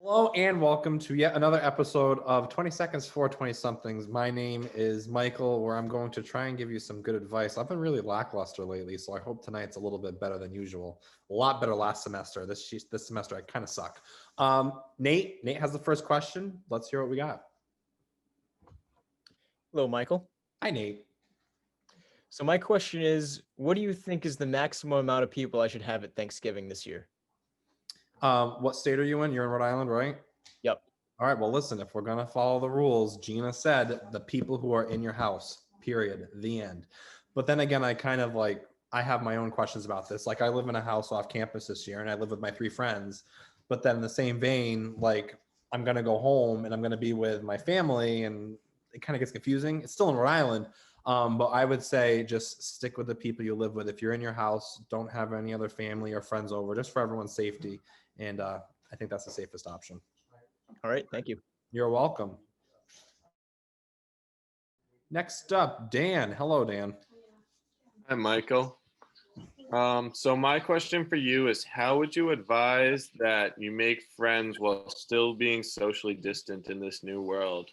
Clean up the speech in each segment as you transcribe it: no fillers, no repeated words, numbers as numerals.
Hello and welcome to yet another episode of 20 Seconds for 20 Somethings. My name is Michael, where I'm going to try and give you some good advice. I've been really lackluster lately, so I hope tonight's a little bit better than usual. A lot better last semester. This semester I kind of suck. Nate has the first question. Let's hear what we got. Hello, Michael. Hi, Nate. So my question is, what do you think is the maximum amount of people I should have at Thanksgiving this year? What state are you in? You're in Rhode Island, right? Yep. All right, well, listen, if we're going to follow the rules, Gina said the people who are in your house, period, the end. But then again, I have my own questions about this. Like, I live in a house off campus this year and I live with my 3 friends. But then in the same vein, like, I'm going to go home and I'm going to be with my family and it kind of gets confusing. It's still in Rhode Island. But I would say just stick with the people you live with. If you're in your house, don't have any other family or friends over, just for everyone's safety. And I think that's the safest option. All right. Thank you. You're welcome. Next up, Dan. Hello, Dan. Hi, Michael. So my question for you is, how would you advise that you make friends while still being socially distant in this new world?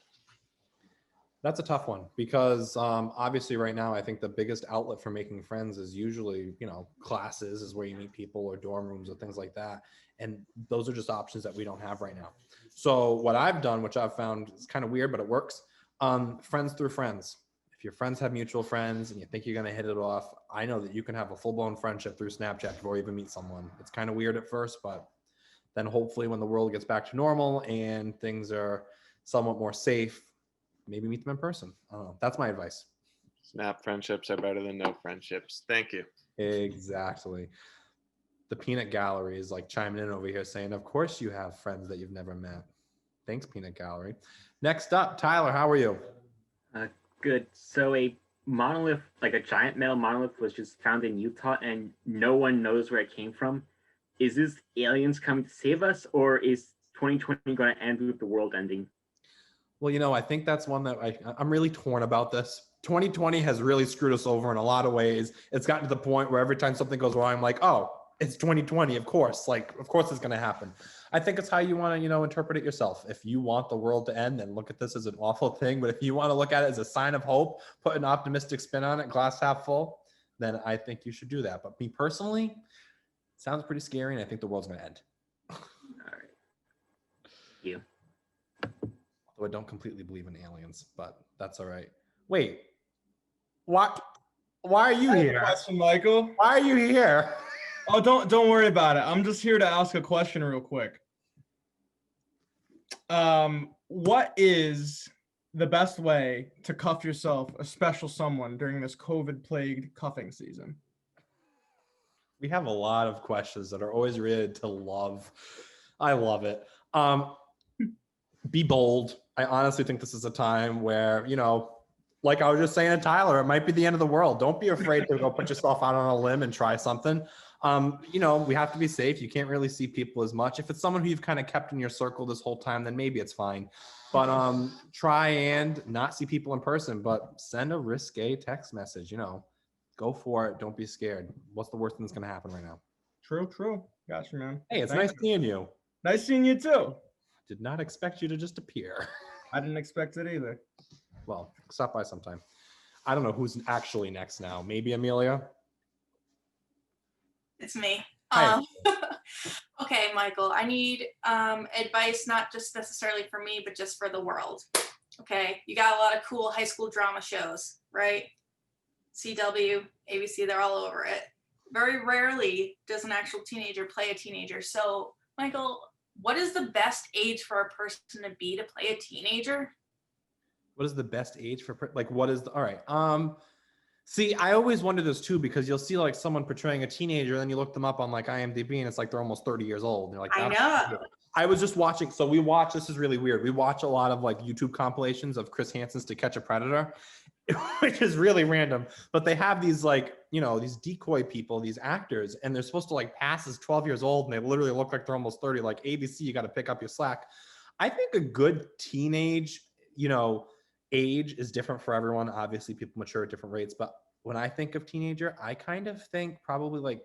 That's a tough one because obviously right now I think the biggest outlet for making friends is usually, classes is where you meet people, or dorm rooms or things like that. And those are just options that we don't have right now. So what I've done, which I've found is kind of weird, but it works, friends through friends. If your friends have mutual friends and you think you're going to hit it off, I know that you can have a full-blown friendship through Snapchat before you even meet someone. It's kind of weird at first, but then hopefully when the world gets back to normal and things are somewhat more safe, maybe meet them in person. I don't know. That's my advice. Snap friendships are better than no friendships. Thank you. Exactly. The Peanut Gallery is like chiming in over here saying, of course you have friends that you've never met. Thanks, Peanut Gallery. Next up, Tyler, how are you? Good. So a monolith, like a giant metal monolith, was just found in Utah and no one knows where it came from. Is this aliens coming to save us, or is 2020 going to end with the world ending? Well, I think that's one that I'm really torn about this. 2020 has really screwed us over in a lot of ways. It's gotten to the point where every time something goes wrong, I'm like, oh, it's 2020, of course. Like, of course it's going to happen. I think it's how you want to, interpret it yourself. If you want the world to end, then look at this as an awful thing. But if you want to look at it as a sign of hope, put an optimistic spin on it, glass half full, then I think you should do that. But me personally, it sounds pretty scary, and I think the world's going to end. All right. Thank you. Although I don't completely believe in aliens, but that's all right. Wait, why are you here? Question, Michael. Why are you here? Oh, don't worry about it. I'm just here to ask a question real quick. What is the best way to cuff yourself, a special someone, during this COVID-plagued cuffing season? We have a lot of questions that are always related to love. I love it. Be bold. I honestly think this is a time where, like I was just saying to Tyler, it might be the end of the world. Don't be afraid to go put yourself out on a limb and try something. We have to be safe. You can't really see people as much. If it's someone who you've kind of kept in your circle this whole time, then maybe it's fine. But try and not see people in person, but send a risque text message, go for it. Don't be scared. What's the worst thing that's going to happen right now? True. Gotcha, man. Hey, it's Thanks. nice seeing you. Nice seeing you too. Did not expect you to just appear. I didn't expect it either. Well, stop by sometime. I don't know who's actually next now. Maybe Amelia? It's me. Hi. Okay, Michael, I need advice, not just necessarily for me, but just for the world. Okay, you got a lot of cool high school drama shows, right? CW, ABC, they're all over it. Very rarely does an actual teenager play a teenager. So, Michael, what is the best age for a person to be to play a teenager? What is the best age for, all right. See, I always wonder this too, because you'll see like someone portraying a teenager, then you look them up on like IMDb and it's like they're almost 30 years old. And you're like, I know. Weird. I was just watching. So this is really weird. We watch a lot of like YouTube compilations of Chris Hansen's To Catch a Predator, which is really random. But they have these like, these decoy people, these actors, and they're supposed to like pass as 12 years old. And they literally look like they're almost 30. Like ABC, you got to pick up your slack. I think a good teenage, age is different for everyone. Obviously, people mature at different rates. But when I think of teenager, I kind of think probably like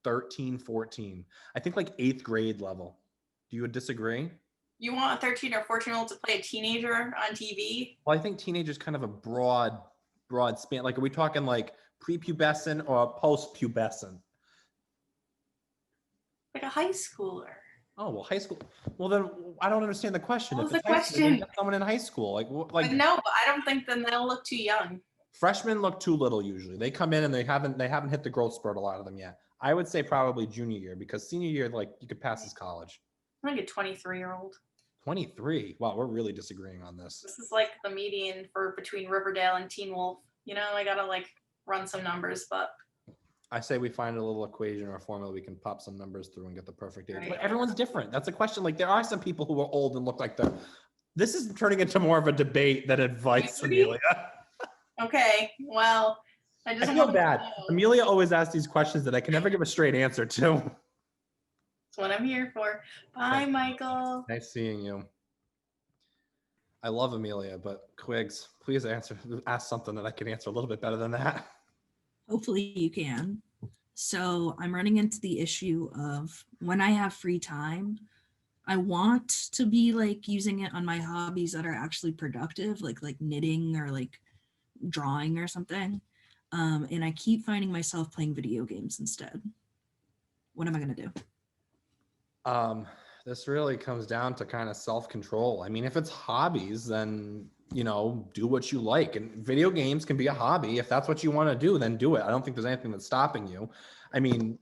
13, 14. I think like 8th grade level. Do you disagree? You want a 13 or 14-year-old to play a teenager on TV? Well, I think teenager's kind of a broad span. Like, are we talking like prepubescent or post-pubescent? Like a high schooler. Oh, well, high school. Well, then I don't understand the question. What If was it's the high school, then question? get someone in high school. But no, but I don't think then they'll look too young. Freshmen look too little usually. They come in and they haven't hit the growth spurt, a lot of them yet. I would say probably junior year, because senior year, like, you could pass as college. I'm like a 23-year-old. 23. Wow, we're really disagreeing on this. This is like the median for between Riverdale and Teen Wolf. You know, I gotta like run some numbers, but I say we find a little equation or a formula we can pop some numbers through and get the perfect age. Right. But everyone's different. That's a question. Like, there are some people who are old and look like they're. This is turning into more of a debate than advice, Really? Amelia. okay. Well, I I just feel wanted to bad. know. Amelia always asks these questions that I can never give a straight answer to. That's what I'm here for. Bye, Michael. Nice seeing you. I love Amelia, but Quigs, please ask something that I can answer a little bit better than that. Hopefully you can. So I'm running into the issue of when I have free time, I want to be like using it on my hobbies that are actually productive, like knitting or like drawing or something. And I keep finding myself playing video games instead. What am I gonna do? This really comes down to kind of self-control. I mean, if it's hobbies, then, you know, do what you like. And video games can be a hobby. If that's what you want to do, then do it. I don't think there's anything that's stopping you. I mean,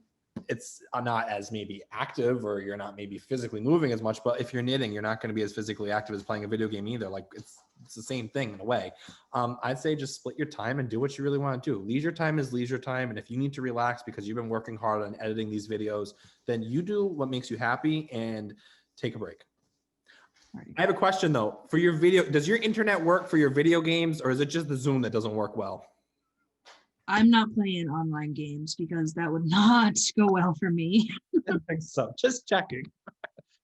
it's not as maybe active, or you're not maybe physically moving as much, but if you're knitting, you're not going to be as physically active as playing a video game either. Like, it's the same thing in a way. I'd say just split your time and do what you really want to do. Leisure time is leisure time. And if you need to relax because you've been working hard on editing these videos, then you do what makes you happy and take a break. I have a question though. For your video, does your internet work for your video games, or is it just the Zoom that doesn't work well? I'm not playing online games because that would not go well for me. I don't think so. Just checking.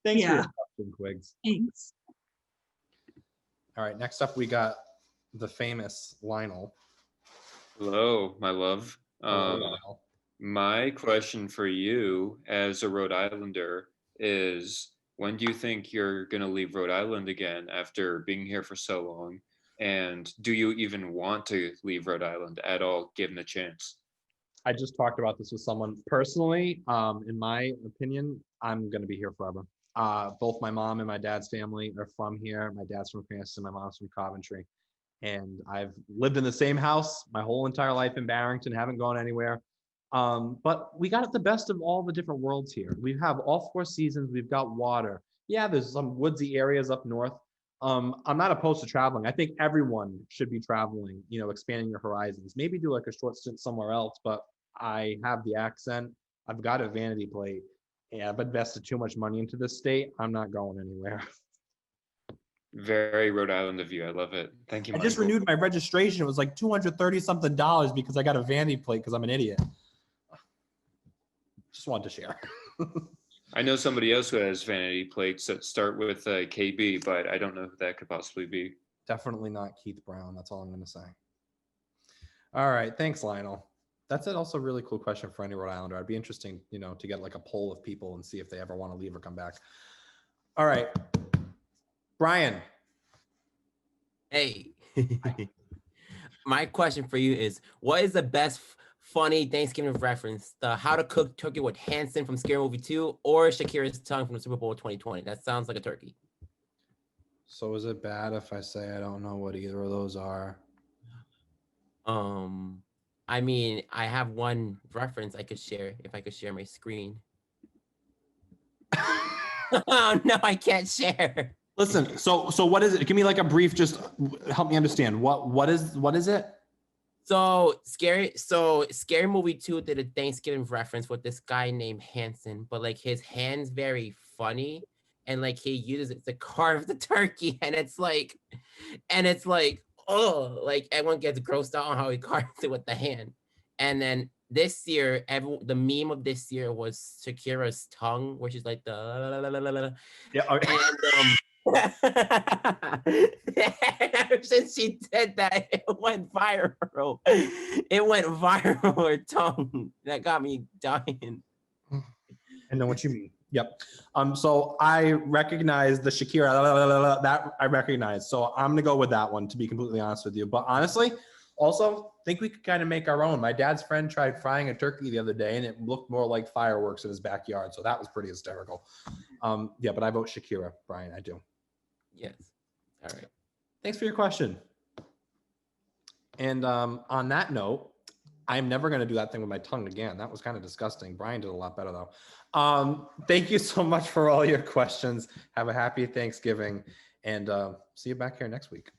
Thanks for your Yeah. question, Quigs. Thanks. All right, next up we got the famous Lionel. Hello, my love. Hello, Lionel. My question for you as a Rhode Islander is, when do you think you're going to leave Rhode Island again after being here for so long? And do you even want to leave Rhode Island at all, given the chance? I just talked about this with someone personally. In my opinion, I'm going to be here forever. Both my mom and my dad's family are from here. My dad's from Cranston, my mom's from Coventry. And I've lived in the same house my whole entire life in Barrington, haven't gone anywhere. But we got the best of all the different worlds here. We have all 4 seasons. We've got water. Yeah, there's some woodsy areas up north. I'm not opposed to traveling. I think everyone should be traveling, you know, expanding your horizons. Maybe do like a short stint somewhere else, but I have the accent. I've got a vanity plate. Yeah, I've invested too much money into this state. I'm not going anywhere. Very Rhode Island of you. I love it. Thank you, I just Michael. renewed my registration. It was like $230 something because I got a vanity plate because I'm an idiot. Just wanted to share. I know somebody else who has vanity plates that start with KB, but I don't know who that could possibly be. Definitely not Keith Brown. That's all I'm going to say. All right. Thanks, Lionel. That's it. Also a really cool question for any Rhode Islander. I'd be interesting, you know, to get like a poll of people and see if they ever want to leave or come back. All right. Brian. Hey, my question for you is, what is the best funny Thanksgiving reference? The How to Cook Turkey with Hanson from Scary Movie 2 or Shakira's tongue from the Super Bowl 2020? That sounds like a turkey. So is it bad if I say I don't know what either of those are? I mean, I have one reference I could share if I could share my screen. Oh, no, I can't share. Listen, so what is it? Give me like a brief, just help me understand. What is it? So Scary Movie 2 did a Thanksgiving reference with this guy named Hanson, but like his hand's very funny, and like he uses it to carve the turkey, and it's like, oh, like everyone gets grossed out on how he carves it with the hand. And then this year, the meme of this year was Shakira's tongue, which is like the Yeah. Okay. Ever since she did that, it went viral. It went viral, her tongue. That got me dying. I know what you mean. Yep. So I recognize the Shakira that I recognize. So I'm gonna go with that one, to be completely honest with you. But honestly, also think we could kind of make our own. My dad's friend tried frying a turkey the other day, and it looked more like fireworks in his backyard. So that was pretty hysterical. Yeah, but I vote Shakira, Brian. I do. Yes. All right. Thanks for your question. And on that note, I'm never going to do that thing with my tongue again. That was kind of disgusting. Brian did a lot better though. Thank you so much for all your questions. Have a happy Thanksgiving, and see you back here next week.